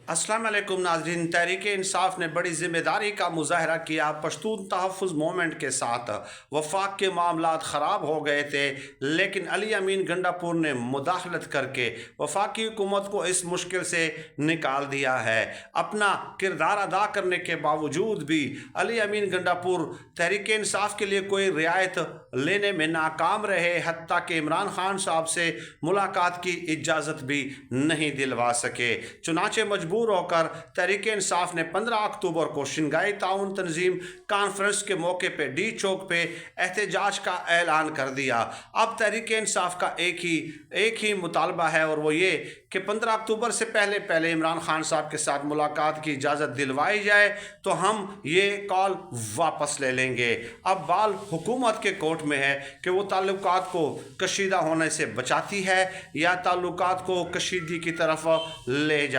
अस्सलाम वालेकुम नाज़रीन। तहरीक इंसाफ ने बड़ी ज़िम्मेदारी का मुजाहरा किया। पश्तून तहफ़्फ़ुज़ मूवमेंट के साथ वफाक के मामलात ख़राब हो गए थे, लेकिन अली अमीन गंडापुर ने मुदाखलत करके वफाकी हुकूमत को इस मुश्किल से निकाल दिया है। अपना किरदार अदा करने के बावजूद भी अली अमीन गंडापुर तहरीक इंसाफ के लिए कोई रियायत लेने में नाकाम रहे, हत्ता कि इमरान खान साहब से मुलाकात की इजाज़त भी नहीं दिलवा सके। चुनाचे मजबूर होकर तहरीक इंसाफ ने 15 अक्टूबर को शिंगाई ताउन तंजीम कॉन्फ्रेंस के मौके पे डी चौक पे एहतजाज का ऐलान कर दिया। अब तहरीक इंसाफ का एक ही मुतालबा है, और वो ये कि 15 अक्टूबर से पहले इमरान खान साहब के साथ मुलाकात की इजाज़त दिलवाई जाए, तो हम ये कॉल वापस ले लेंगे। अब बाल हुकूमत के कोर्ट में है कि वो ताल्लुकात को कशीदा होने से बचाती है या ताल्लुकात को कशीदगी की तरफ ले जाती